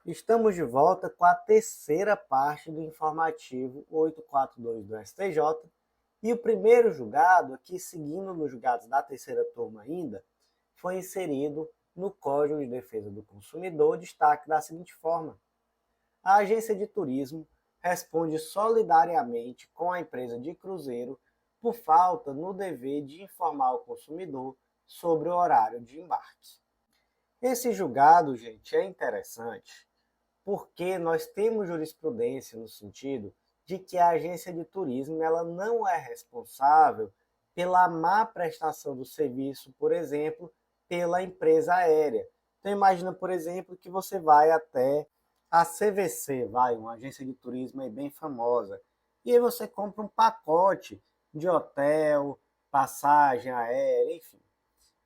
Estamos de volta com a terceira parte do informativo 842 do STJ e o primeiro julgado, aqui seguindo nos julgados da terceira turma ainda, foi inserido no Código de Defesa do Consumidor destaque da seguinte forma: a agência de turismo responde solidariamente com a empresa de cruzeiro por falta no dever de informar o consumidor sobre o horário de embarque. Esse julgado, gente, é interessante porque nós temos jurisprudência no sentido de que a agência de turismo ela não é responsável pela má prestação do serviço, por exemplo, pela empresa aérea. Então imagina, por exemplo, que você vai até a CVC, uma agência de turismo aí bem famosa, e aí você compra um pacote de hotel, passagem aérea, enfim,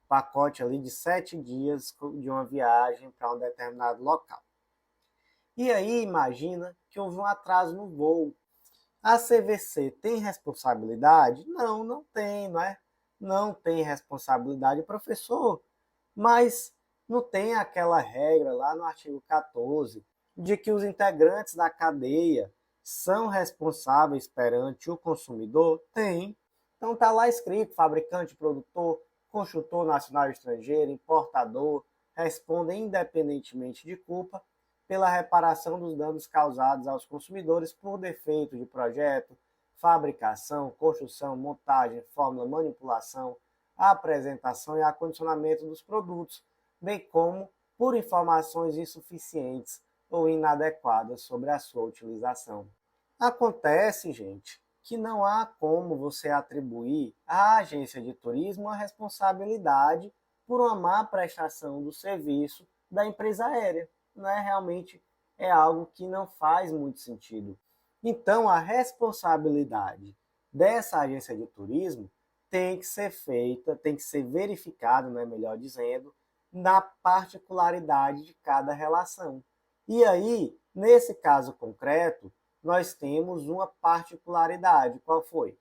pacote ali de 7 dias de uma viagem para um determinado local. E aí imagina que houve um atraso no voo. A CVC tem responsabilidade? Não, não tem, não é? Não tem responsabilidade, professor, mas não tem aquela regra lá no artigo 14 de que os integrantes da cadeia são responsáveis perante o consumidor? Tem. Então está lá escrito: fabricante, produtor, construtor nacional e estrangeiro, importador, respondem independentemente de culpa pela reparação dos danos causados aos consumidores por defeito de projeto, fabricação, construção, montagem, fórmula, manipulação, apresentação e acondicionamento dos produtos, bem como por informações insuficientes ou inadequadas sobre a sua utilização. Acontece, gente, que não há como você atribuir à agência de turismo a responsabilidade por uma má prestação do serviço da empresa aérea. Né, realmente é algo que não faz muito sentido. Então, a responsabilidade dessa agência de turismo tem que ser feita, tem que ser verificada, né, melhor dizendo, na particularidade de cada relação. E aí, nesse caso concreto, nós temos uma particularidade. Qual foi?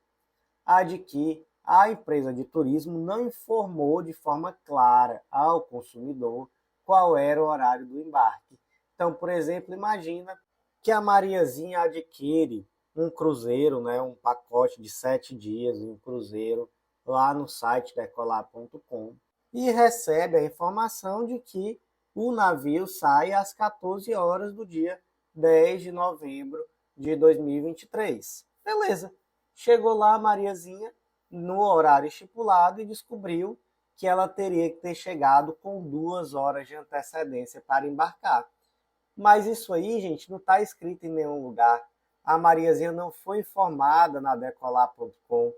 A de que a empresa de turismo não informou de forma clara ao consumidor qual era o horário do embarque. Então, por exemplo, imagina que a Mariazinha adquire um cruzeiro, né, um pacote de 7 dias, um cruzeiro, lá no site decolar.com e recebe a informação de que o navio sai às 14 horas do dia 10 de novembro de 2023. Beleza. Chegou lá a Mariazinha no horário estipulado e descobriu que ela teria que ter chegado com 2 horas de antecedência para embarcar. Mas isso aí, gente, não está escrito em nenhum lugar. A Mariazinha não foi informada na Decolar.com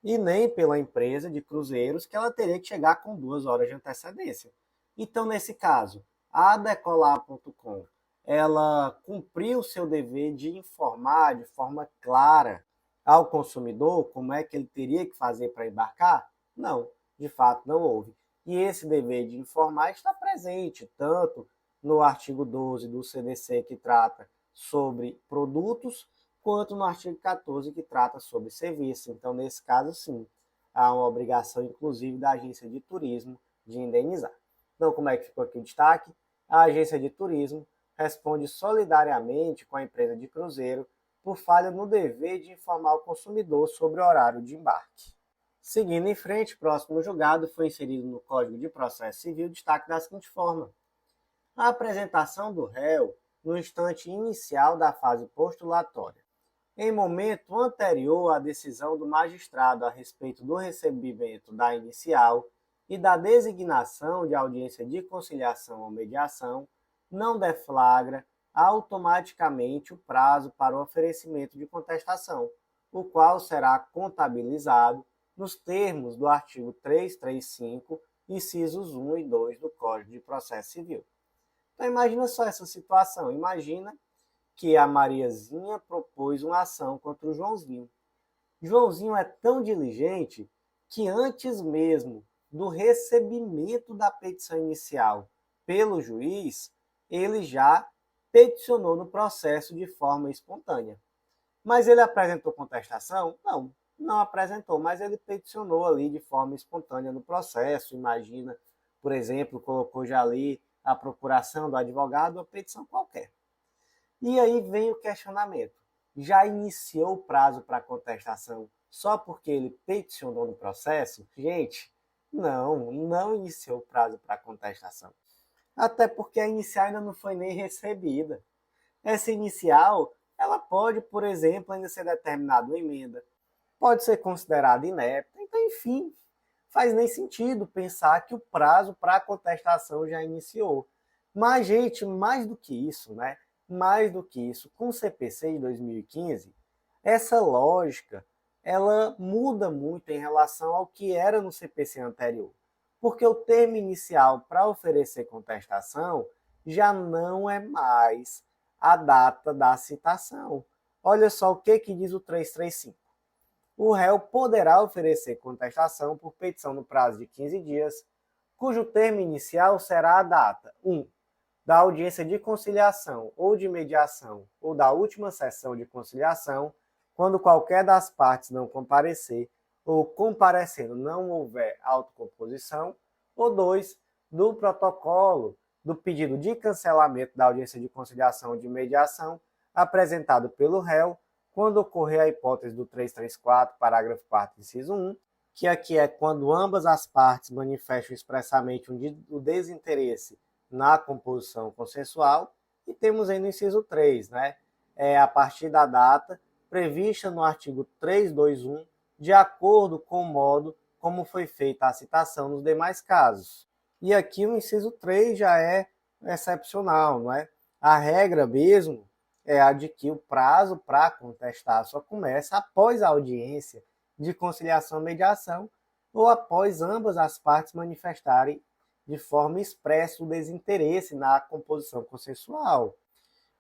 e nem pela empresa de cruzeiros que ela teria que chegar com 2 horas de antecedência. Então, nesse caso, a Decolar.com ela cumpriu o seu dever de informar de forma clara ao consumidor como é que ele teria que fazer para embarcar? Não, de fato não houve. E esse dever de informar está presente tanto no artigo 12 do CDC, que trata sobre produtos, quanto no artigo 14, que trata sobre serviços. Então, nesse caso, sim, há uma obrigação, inclusive, da agência de turismo de indenizar. Então, como é que ficou aqui o destaque? A agência de turismo responde solidariamente com a empresa de cruzeiro por falha no dever de informar o consumidor sobre o horário de embarque. Seguindo em frente, próximo julgado foi inserido no Código de Processo Civil destaque da seguinte forma: a apresentação do réu no instante inicial da fase postulatória, em momento anterior à decisão do magistrado a respeito do recebimento da inicial e da designação de audiência de conciliação ou mediação, não deflagra automaticamente o prazo para o oferecimento de contestação, o qual será contabilizado nos termos do artigo 335, incisos 1 e 2 do Código de Processo Civil. Então imagina só essa situação, imagina que a Mariazinha propôs uma ação contra o Joãozinho. Joãozinho é tão diligente que antes mesmo do recebimento da petição inicial pelo juiz, ele já peticionou no processo de forma espontânea. Mas ele apresentou contestação? Não, não apresentou, mas ele peticionou ali de forma espontânea no processo. Imagina, por exemplo, colocou já ali a procuração do advogado, uma petição qualquer. E aí vem o questionamento. Já iniciou o prazo para contestação só porque ele peticionou no processo? Gente, não iniciou o prazo para contestação. Até porque a inicial ainda não foi nem recebida. Essa inicial, ela pode, por exemplo, ainda ser determinada uma emenda, pode ser considerada inepta, então, enfim, faz nem sentido pensar que o prazo para a contestação já iniciou. Mas, gente, mais do que isso, né? Mais do que isso, com o CPC de 2015, essa lógica, ela muda muito em relação ao que era no CPC anterior. Porque o termo inicial para oferecer contestação já não é mais a data da citação. Olha só o que diz o 335. O réu poderá oferecer contestação por petição no prazo de 15 dias, cujo termo inicial será a data 1. Da audiência de conciliação ou de mediação ou da última sessão de conciliação, quando qualquer das partes não comparecer ou comparecendo não houver autocomposição, ou 2. Do protocolo do pedido de cancelamento da audiência de conciliação ou de mediação apresentado pelo réu, quando ocorrer a hipótese do 334, parágrafo 4º, inciso 1, que aqui é quando ambas as partes manifestam expressamente o desinteresse na composição consensual, e temos aí no inciso 3, né? A partir da data prevista no artigo 321, de acordo com o modo como foi feita a citação nos demais casos. E aqui o inciso 3 já é excepcional, não é? A regra mesmo é a de que o prazo para contestar só começa após a audiência de conciliação e mediação ou após ambas as partes manifestarem de forma expressa o desinteresse na composição consensual.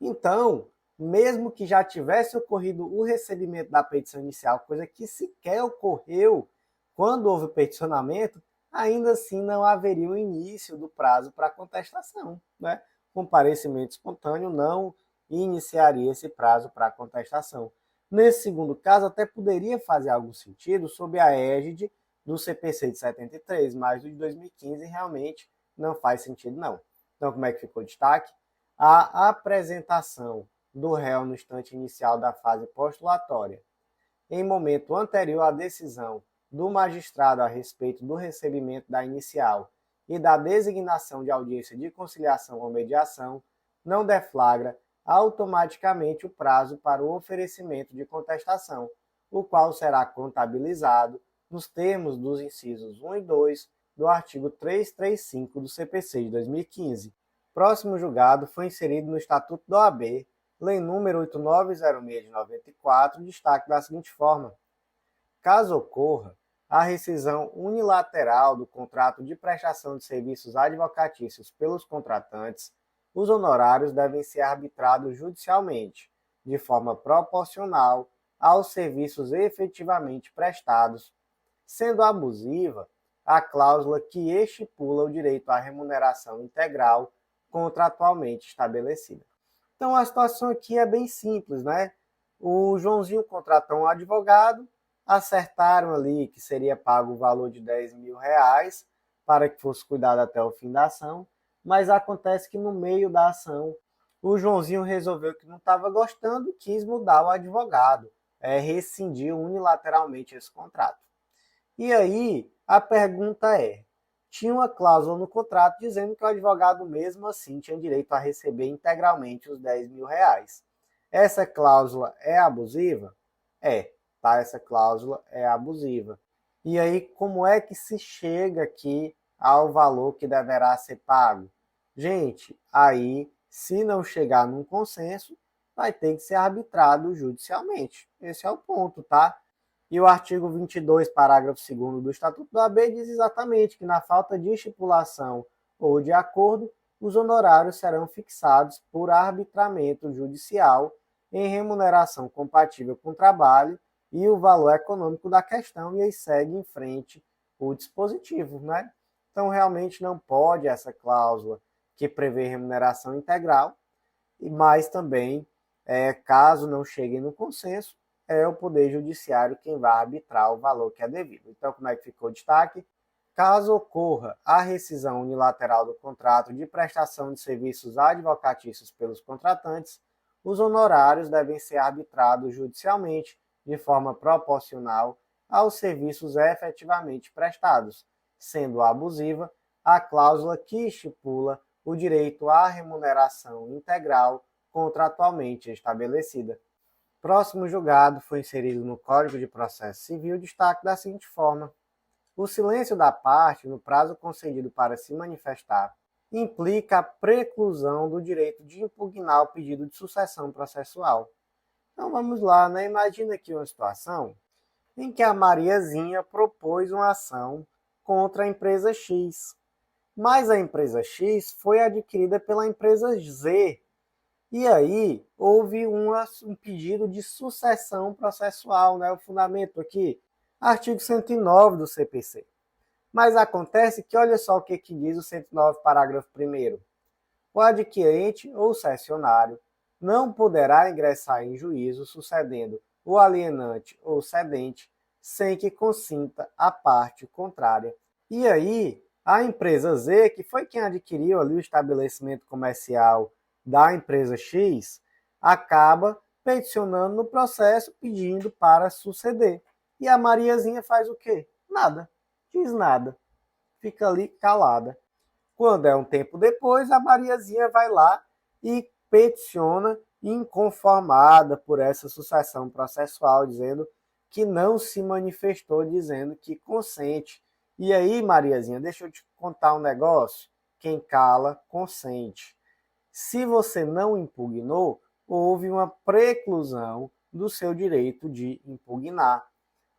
Então, mesmo que já tivesse ocorrido o recebimento da petição inicial, coisa que sequer ocorreu quando houve o peticionamento, ainda assim não haveria o início do prazo para contestação, né? Comparecimento espontâneo não iniciaria esse prazo para contestação. Nesse segundo caso, até poderia fazer algum sentido sob a égide do CPC de 73, mas o de 2015 realmente não faz sentido, não. Então, como é que ficou o destaque? A apresentação do réu no instante inicial da fase postulatória, em momento anterior à decisão do magistrado a respeito do recebimento da inicial e da designação de audiência de conciliação ou mediação, não deflagra automaticamente o prazo para o oferecimento de contestação, o qual será contabilizado nos termos dos incisos 1 e 2 do artigo 335 do CPC de 2015. Próximo julgado foi inserido no Estatuto da OAB, Lei nº 8906 de 94, destaque da seguinte forma: caso ocorra a rescisão unilateral do contrato de prestação de serviços advocatícios pelos contratantes, os honorários devem ser arbitrados judicialmente, de forma proporcional aos serviços efetivamente prestados, sendo abusiva a cláusula que estipula o direito à remuneração integral contratualmente estabelecida. Então a situação aqui é bem simples, né? O Joãozinho contratou um advogado, acertaram ali que seria pago o valor de R$10.000 para que fosse cuidado até o fim da ação, mas acontece que no meio da ação o Joãozinho resolveu que não estava gostando e quis mudar o advogado, rescindiu unilateralmente esse contrato. E aí a pergunta é, tinha uma cláusula no contrato dizendo que o advogado mesmo assim tinha direito a receber integralmente os R$10.000. Essa cláusula é abusiva? Tá? Essa cláusula é abusiva. E aí, como é que se chega aqui ao valor que deverá ser pago? Gente, aí, se não chegar num consenso, vai ter que ser arbitrado judicialmente. Esse é o ponto, tá? E o artigo 22, parágrafo 2º do Estatuto da OAB diz exatamente que na falta de estipulação ou de acordo, os honorários serão fixados por arbitramento judicial em remuneração compatível com o trabalho e o valor econômico da questão, e aí segue em frente o dispositivo, né? Então, realmente não pode essa cláusula que prevê remuneração integral, mas também, caso não chegue no consenso, é o Poder Judiciário quem vai arbitrar o valor que é devido. Então, como é que ficou o destaque? Caso ocorra a rescisão unilateral do contrato de prestação de serviços advocatícios pelos contratantes, os honorários devem ser arbitrados judicialmente de forma proporcional aos serviços efetivamente prestados, sendo abusiva a cláusula que estipula o direito à remuneração integral contratualmente estabelecida. Próximo julgado foi inserido no Código de Processo Civil destaque da seguinte forma: o silêncio da parte no prazo concedido para se manifestar implica a preclusão do direito de impugnar o pedido de sucessão processual. Então vamos lá, né? Imagina aqui uma situação em que a Mariazinha propôs uma ação contra a empresa X, mas a empresa X foi adquirida pela empresa Z. E aí houve um pedido de sucessão processual, né? O fundamento aqui, artigo 109 do CPC. Mas acontece que olha só o que diz o 109, parágrafo 1º. O adquirente ou cessionário não poderá ingressar em juízo sucedendo o alienante ou cedente sem que consinta a parte contrária. E aí, a empresa Z, que foi quem adquiriu ali o estabelecimento comercial da empresa X, acaba peticionando no processo pedindo para suceder. E a Mariazinha faz o quê? Nada. Diz nada. Fica ali calada. Quando é um tempo depois, a Mariazinha vai lá e peticiona inconformada por essa sucessão processual, dizendo que não se manifestou, dizendo que consente. E aí, Mariazinha, deixa eu te contar um negócio. Quem cala, consente. Se você não impugnou, houve uma preclusão do seu direito de impugnar.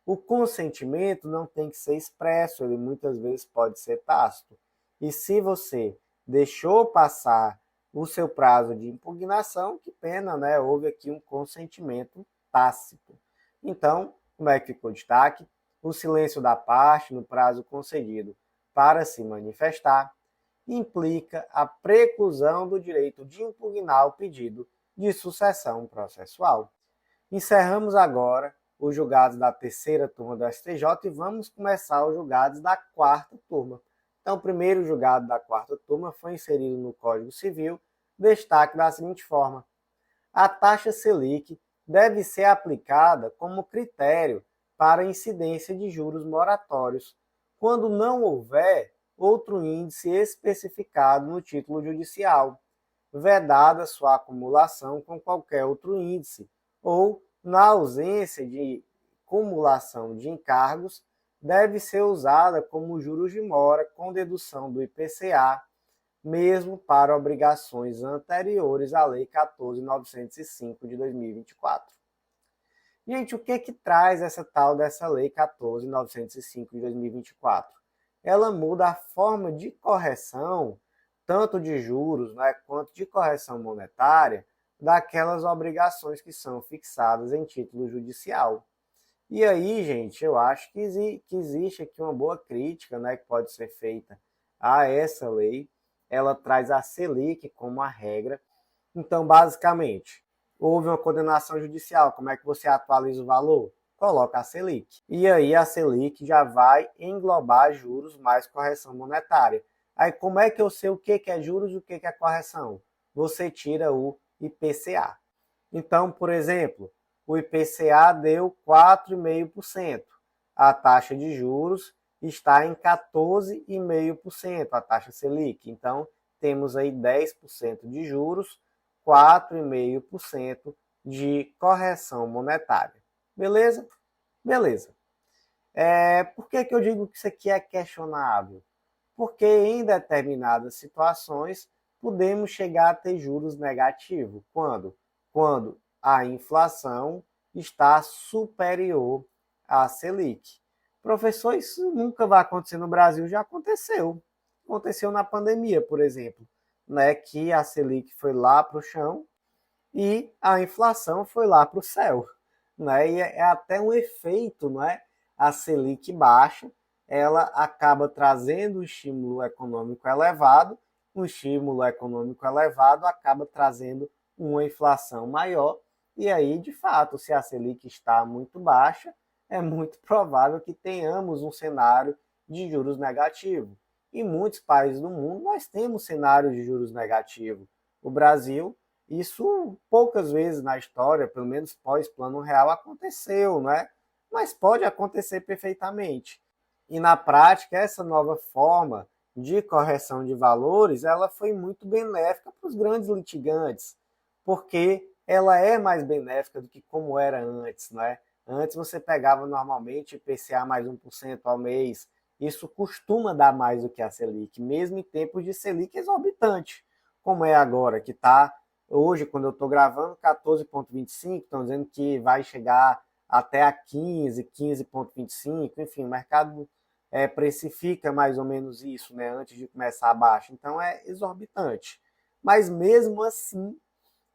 O consentimento não tem que ser expresso, ele muitas vezes pode ser tácito. E se você deixou passar o seu prazo de impugnação, que pena, né? Houve aqui um consentimento tácito. Então, como é que ficou o destaque? O silêncio da parte no prazo concedido para se manifestar implica a preclusão do direito de impugnar o pedido de sucessão processual. Encerramos agora os julgados da terceira turma do STJ e vamos começar os julgados da quarta turma. Então, o primeiro julgado da quarta turma foi inserido no Código Civil, destaque da seguinte forma: a taxa Selic deve ser aplicada como critério para a incidência de juros moratórios, quando não houver outro índice especificado no título judicial, vedada sua acumulação com qualquer outro índice, ou, na ausência de cumulação de encargos, deve ser usada como juros de mora com dedução do IPCA, mesmo para obrigações anteriores à Lei 14.905 de 2024. Gente, o que traz essa tal dessa Lei 14.905 de 2024? Ela muda a forma de correção, tanto de juros, né, quanto de correção monetária, daquelas obrigações que são fixadas em título judicial. E aí, gente, eu acho que existe aqui uma boa crítica, né, que pode ser feita a essa lei. Ela traz a Selic como a regra. Então, basicamente, houve uma condenação judicial. Como é que você atualiza o valor? Coloca a Selic. E aí a Selic já vai englobar juros mais correção monetária. Aí como é que eu sei o que é juros e o que é correção? Você tira o IPCA. Então, por exemplo, o IPCA deu 4,5%. A taxa de juros está em 14,5%, a taxa Selic. Então, temos aí 10% de juros, 4,5% de correção monetária. Beleza? Beleza. Por que eu digo que isso aqui é questionável? Porque em determinadas situações podemos chegar a ter juros negativos. Quando? Quando a inflação está superior à Selic. Professor, isso nunca vai acontecer no Brasil, já aconteceu. Aconteceu na pandemia, por exemplo, né, que a Selic foi lá para o chão e a inflação foi lá para o céu. Né? E é até um efeito, não é? A Selic baixa, ela acaba trazendo um estímulo econômico elevado, um estímulo econômico elevado acaba trazendo uma inflação maior, e aí, de fato, se a Selic está muito baixa, é muito provável que tenhamos um cenário de juros negativos. Em muitos países do mundo, nós temos cenários de juros negativos. O Brasil, isso poucas vezes na história, pelo menos pós-Plano Real, aconteceu, não é? Mas pode acontecer perfeitamente. E na prática, essa nova forma de correção de valores, ela foi muito benéfica para os grandes litigantes, porque ela é mais benéfica do que como era antes, não é? Antes você pegava normalmente IPCA mais 1% ao mês, isso costuma dar mais do que a Selic, mesmo em tempos de Selic exorbitante, como é agora, que está, hoje, quando eu estou gravando, 14,25, estão dizendo que vai chegar até a 15, 15,25, enfim, o mercado precifica mais ou menos isso, né, antes de começar a baixa. Então é exorbitante. Mas mesmo assim,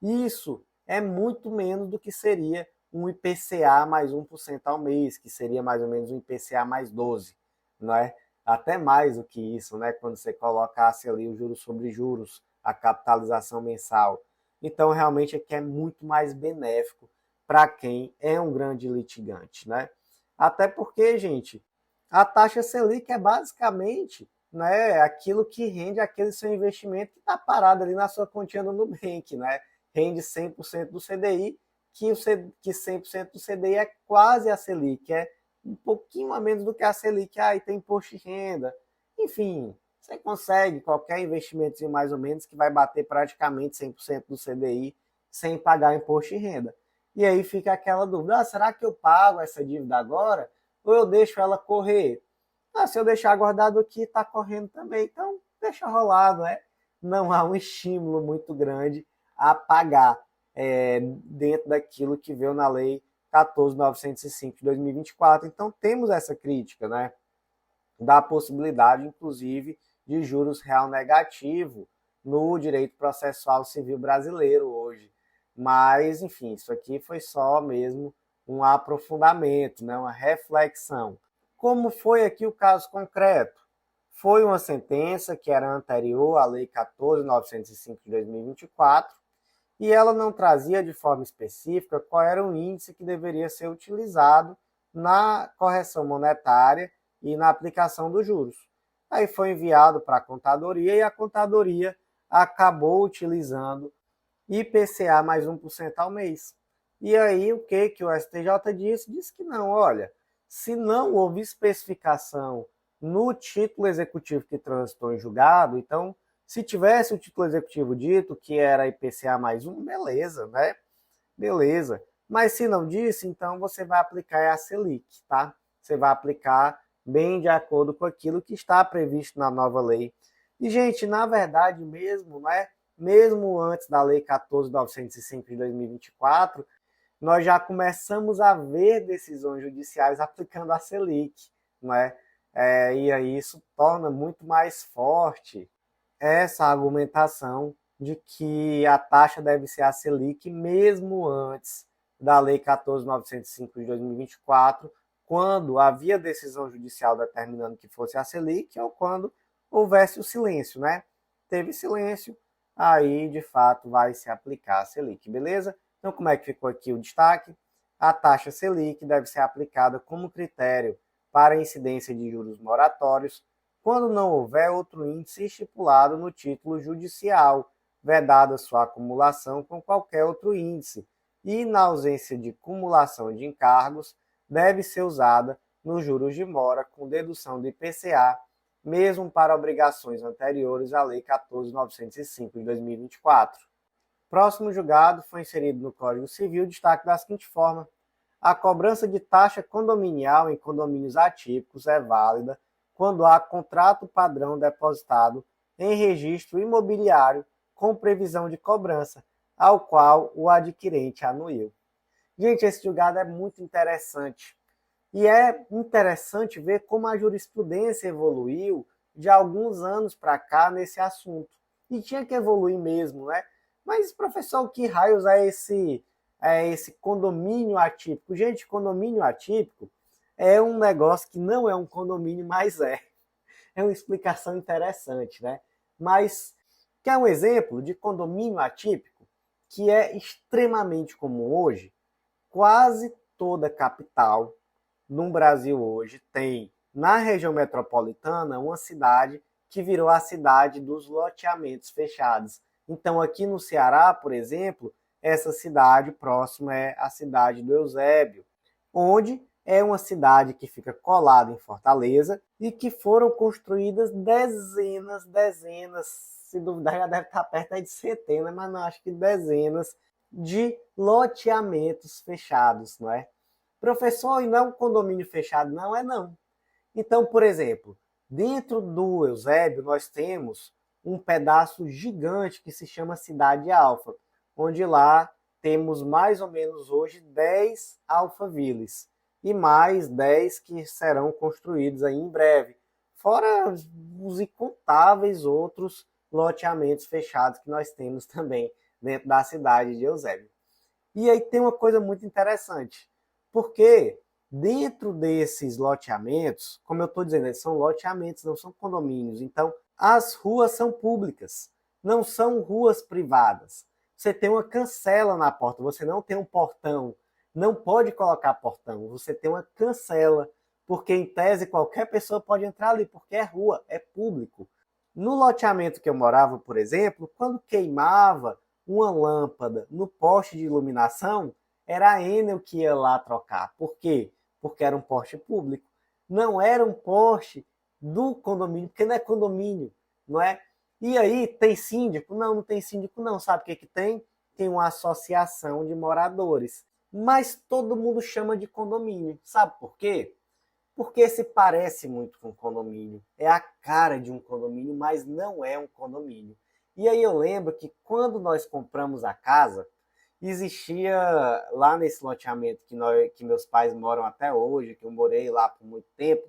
isso é muito menos do que seria um IPCA mais 1% ao mês, que seria mais ou menos um IPCA mais 12, não é? Até mais do que isso, né? Quando você colocasse ali o juros sobre juros, a capitalização mensal. Então, realmente, aqui é muito mais benéfico para quem é um grande litigante, né? Até porque, gente, a taxa Selic é basicamente, né, aquilo que rende aquele seu investimento que está parado ali na sua continha do Nubank, né? Rende 100% do CDI, que 100% do CDI é quase a Selic, é um pouquinho a menos do que a Selic, aí tem imposto de renda. Enfim, você consegue qualquer investimento mais ou menos que vai bater praticamente 100% do CDI sem pagar imposto de renda. E aí fica aquela dúvida, será que eu pago essa dívida agora ou eu deixo ela correr? Se eu deixar guardado aqui, está correndo também, então deixa rolar, não é? Não há um estímulo muito grande a pagar dentro daquilo que veio na lei 14.905 de 2024. Então temos essa crítica, né? Da possibilidade, inclusive, de juros real negativo no direito processual civil brasileiro hoje. Mas, enfim, isso aqui foi só mesmo um aprofundamento, né? Uma reflexão. Como foi aqui o caso concreto? Foi uma sentença que era anterior à Lei 14.905 de 2024 e ela não trazia de forma específica qual era o índice que deveria ser utilizado na correção monetária e na aplicação dos juros. Aí foi enviado para a contadoria e a contadoria acabou utilizando IPCA mais 1% ao mês. E aí o que o STJ disse? Disse que não, olha, se não houve especificação no título executivo que transitou em julgado, então se tivesse o título executivo dito que era IPCA mais 1, beleza, né? Beleza. Mas se não disse, então você vai aplicar a Selic, tá? Você vai aplicar bem de acordo com aquilo que está previsto na nova lei. E, gente, na verdade mesmo, né? Mesmo antes da Lei 14.905 de 2024, nós já começamos a ver decisões judiciais aplicando a Selic, né? E aí isso torna muito mais forte essa argumentação de que a taxa deve ser a Selic mesmo antes da Lei 14.905 de 2024, quando havia decisão judicial determinando que fosse a Selic ou quando houvesse o silêncio, né? Teve silêncio, aí de fato vai se aplicar a Selic, beleza? Então como é que ficou aqui o destaque? A taxa Selic deve ser aplicada como critério para a incidência de juros moratórios quando não houver outro índice estipulado no título judicial, vedada sua acumulação com qualquer outro índice, e na ausência de cumulação de encargos, deve ser usada nos juros de mora com dedução do IPCA, mesmo para obrigações anteriores à Lei 14.905 de 2024. Próximo julgado foi inserido no Código Civil destaque da seguinte forma: a cobrança de taxa condominial em condomínios atípicos é válida quando há contrato padrão depositado em registro imobiliário com previsão de cobrança, ao qual o adquirente anuiu. Gente, esse julgado é muito interessante. E é interessante ver como a jurisprudência evoluiu de alguns anos para cá nesse assunto. E tinha que evoluir mesmo, né? Mas, professor, que raios é esse condomínio atípico? Gente, condomínio atípico é um negócio que não é um condomínio, mas é. É uma explicação interessante, né? Mas quer um exemplo de condomínio atípico que é extremamente comum hoje? Quase toda capital no Brasil hoje tem na região metropolitana, uma cidade que virou a cidade dos loteamentos fechados. Então, aqui no Ceará, por exemplo, essa cidade próxima é a cidade do Eusébio, onde é uma cidade que fica colada em Fortaleza e que foram construídas dezenas, se duvidar já deve estar perto de centenas, mas não acho que dezenas de loteamentos fechados, não é? Professor, e não é um condomínio fechado? Não é não. Então, por exemplo, dentro do Eusébio nós temos um pedaço gigante que se chama Cidade Alfa, onde lá temos mais ou menos hoje 10 Alphavilles e mais 10 que serão construídos aí em breve, fora os incontáveis outros loteamentos fechados que nós temos também dentro da cidade de Eusébio. E aí tem uma coisa muito interessante, porque dentro desses loteamentos, como eu estou dizendo, eles são loteamentos, não são condomínios, então as ruas são públicas, não são ruas privadas. Você tem uma cancela na porta, você não tem um portão, não pode colocar portão, você tem uma cancela, porque em tese qualquer pessoa pode entrar ali, porque é rua, é público. No loteamento que eu morava, por exemplo, quando queimava uma lâmpada no poste de iluminação, era a Enel que ia lá trocar. Por quê? Porque era um poste público. Não era um poste do condomínio, porque não é condomínio, não é? E aí, tem síndico? Não, não tem síndico não. Sabe o que que tem? Tem uma associação de moradores. Mas todo mundo chama de condomínio. Sabe por quê? Porque se parece muito com condomínio. É a cara de um condomínio, mas não é um condomínio. E aí eu lembro que quando nós compramos a casa, existia lá nesse loteamento que meus pais moram até hoje, que eu morei lá por muito tempo,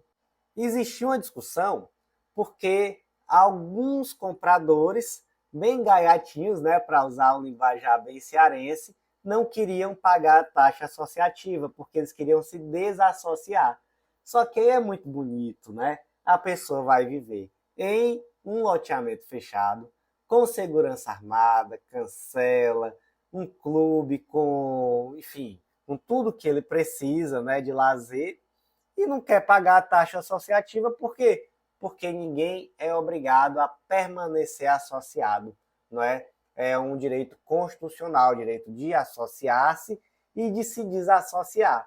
existia uma discussão porque alguns compradores, bem gaiatinhos, né, para usar o linguajar bem cearense, não queriam pagar a taxa associativa, porque eles queriam se desassociar. Só que aí é muito bonito, né? A pessoa vai viver em um loteamento fechado, com segurança armada, cancela, um clube com, enfim, com tudo que ele precisa, né, de lazer, e não quer pagar a taxa associativa, por quê? Porque ninguém é obrigado a permanecer associado, não é? É um direito constitucional, o direito de associar-se e de se desassociar.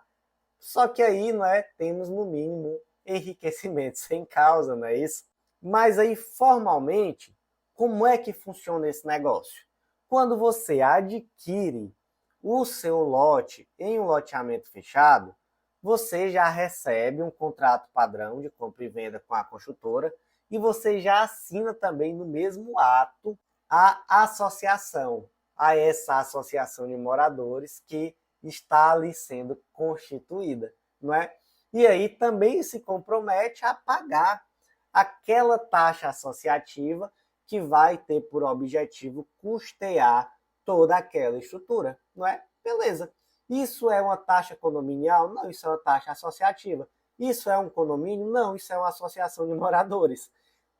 Só que aí, não é, temos no mínimo enriquecimento sem causa, não é isso? Mas aí, formalmente, como é que funciona esse negócio? Quando você adquire o seu lote em um loteamento fechado, você já recebe um contrato padrão de compra e venda com a construtora e você já assina também no mesmo ato a associação, a essa associação de moradores que está ali sendo constituída, não é? E aí também se compromete a pagar aquela taxa associativa que vai ter por objetivo custear toda aquela estrutura, não é? Beleza. Isso é uma taxa condominial? Não, isso é uma taxa associativa. Isso é um condomínio? Não, isso é uma associação de moradores.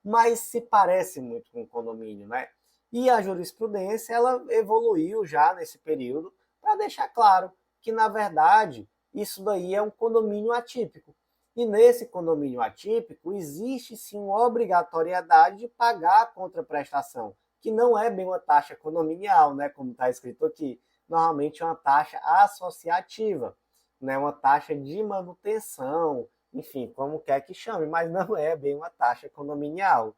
Mas se parece muito com um condomínio, né? E a jurisprudência, ela evoluiu já nesse período para deixar claro que, na verdade, isso daí é um condomínio atípico. E nesse condomínio atípico, existe sim uma obrigatoriedade de pagar a contraprestação, que não é bem uma taxa condominial, né, como está escrito aqui. Normalmente é uma taxa associativa, né, uma taxa de manutenção, enfim, como quer que chame, mas não é bem uma taxa condominial.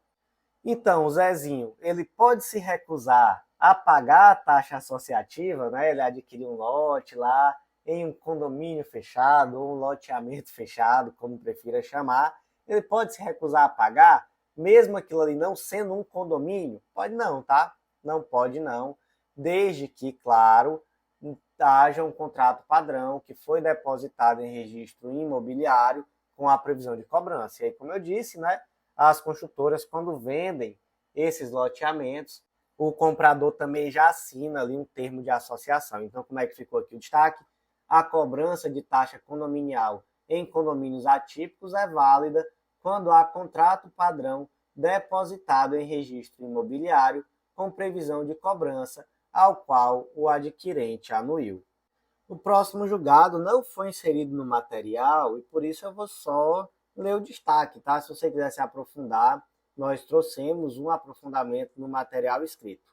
Então, o Zezinho, ele pode se recusar a pagar a taxa associativa, né? Ele adquirir um lote lá em um condomínio fechado ou um loteamento fechado, como prefira chamar. Ele pode se recusar a pagar, mesmo aquilo ali não sendo um condomínio? Pode não, tá? Não pode não, desde que, claro, haja um contrato padrão que foi depositado em registro imobiliário com a previsão de cobrança. E aí, como eu disse, né? As construtoras, quando vendem esses loteamentos, o comprador também já assina ali um termo de associação. Então, como é que ficou aqui o destaque? A cobrança de taxa condominial em condomínios atípicos é válida quando há contrato padrão depositado em registro imobiliário com previsão de cobrança, ao qual o adquirente anuiu. O próximo julgado não foi inserido no material e por isso eu vou só ler o destaque, tá? Se você quiser se aprofundar, nós trouxemos um aprofundamento no material escrito.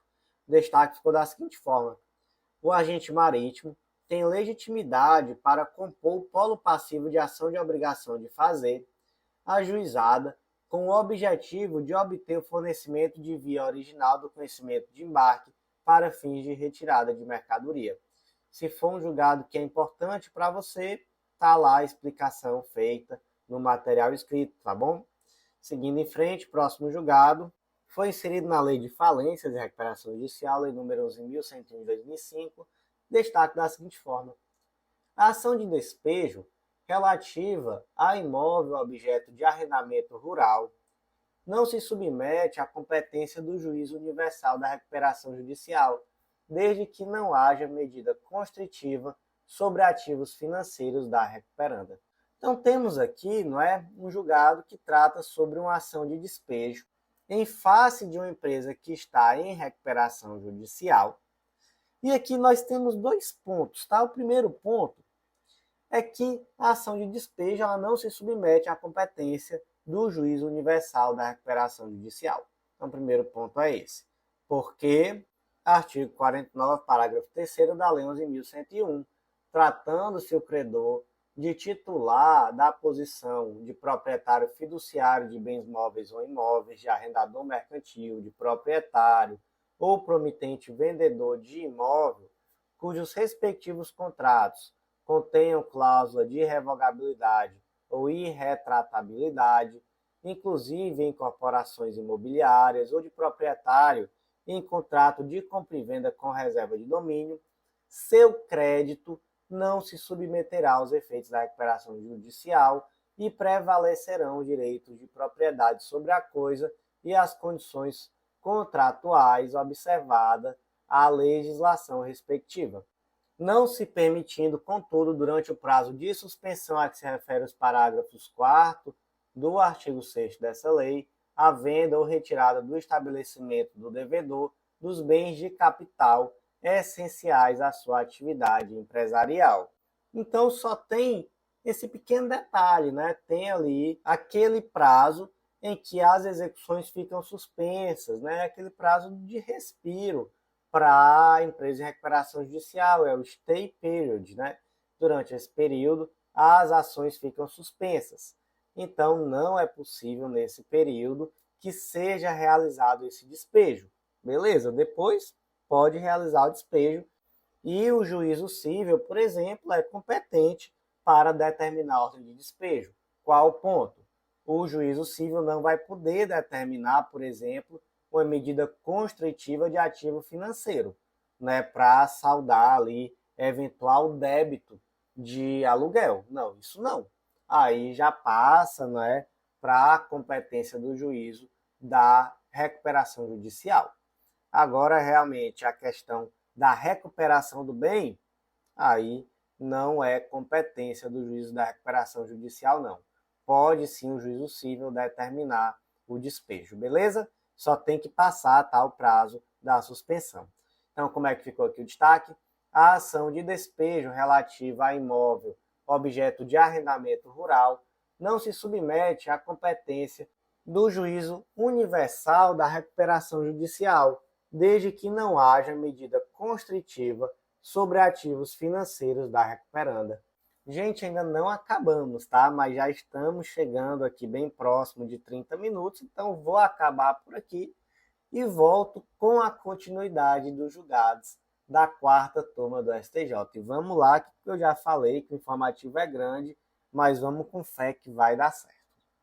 O destaque ficou da seguinte forma: o agente marítimo tem legitimidade para compor o polo passivo de ação de obrigação de fazer, ajuizada, com o objetivo de obter o fornecimento de via original do conhecimento de embarque para fins de retirada de mercadoria. Se for um julgado que é importante para você, tá lá a explicação feita no material escrito, tá bom? Seguindo em frente, próximo julgado, foi inserido na Lei de Falências e Recuperação Judicial, Lei nº 11.101 de 2005, destaque da seguinte forma: a ação de despejo relativa a imóvel objeto de arrendamento rural não se submete à competência do juízo universal da recuperação judicial, desde que não haja medida constritiva sobre ativos financeiros da recuperanda. Então temos aqui, não é, um julgado que trata sobre uma ação de despejo em face de uma empresa que está em recuperação judicial. E aqui nós temos dois pontos, tá? O primeiro ponto é que a ação de despejo ela não se submete à competência do juízo universal da recuperação judicial. Então, o primeiro ponto é esse. Porque artigo 49, parágrafo 3º da Lei 11.101, tratando-se o credor de titular da posição de proprietário fiduciário de bens móveis ou imóveis, de arrendador mercantil, de proprietário ou promitente vendedor de imóvel, cujos respectivos contratos contenham cláusula de irrevogabilidade ou irretratabilidade, inclusive em corporações imobiliárias ou de proprietário em contrato de compra e venda com reserva de domínio, seu crédito não se submeterá aos efeitos da recuperação judicial e prevalecerão os direitos de propriedade sobre a coisa e as condições contratuais observada a legislação respectiva, não se permitindo, contudo, durante o prazo de suspensão a que se refere os parágrafos 4º do artigo 6º dessa lei, a venda ou retirada do estabelecimento do devedor dos bens de capital essenciais à sua atividade empresarial. Então só tem esse pequeno detalhe, né? Tem ali aquele prazo em que as execuções ficam suspensas, né? Aquele prazo de respiro para a empresa em recuperação judicial, é o stay period, né? Durante esse período, as ações ficam suspensas. Então, não é possível, nesse período, que seja realizado esse despejo. Beleza? Depois, pode realizar o despejo e o juízo cível, por exemplo, é competente para determinar a ordem de despejo. Qual o ponto? O juízo cível não vai poder determinar, por exemplo, uma medida constritiva de ativo financeiro, né, para saldar ali eventual débito de aluguel. Não, isso não. Aí já passa, né, para a competência do juízo da recuperação judicial. Agora, realmente, a questão da recuperação do bem, aí não é competência do juízo da recuperação judicial, não. Pode sim o juízo cível determinar o despejo, beleza? Só tem que passar tal prazo da suspensão. Então, como é que ficou aqui o destaque? A ação de despejo relativa a imóvel, objeto de arrendamento rural, não se submete à competência do juízo universal da recuperação judicial, desde que não haja medida constritiva sobre ativos financeiros da recuperanda. Gente, ainda não acabamos, tá? Mas já estamos chegando aqui bem próximo de 30 minutos, então vou acabar por aqui e volto com a continuidade dos julgados da 4ª turma do STJ. E vamos lá, que eu já falei que o informativo é grande, mas vamos com fé que vai dar certo.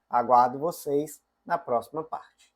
Aguardo vocês na próxima parte.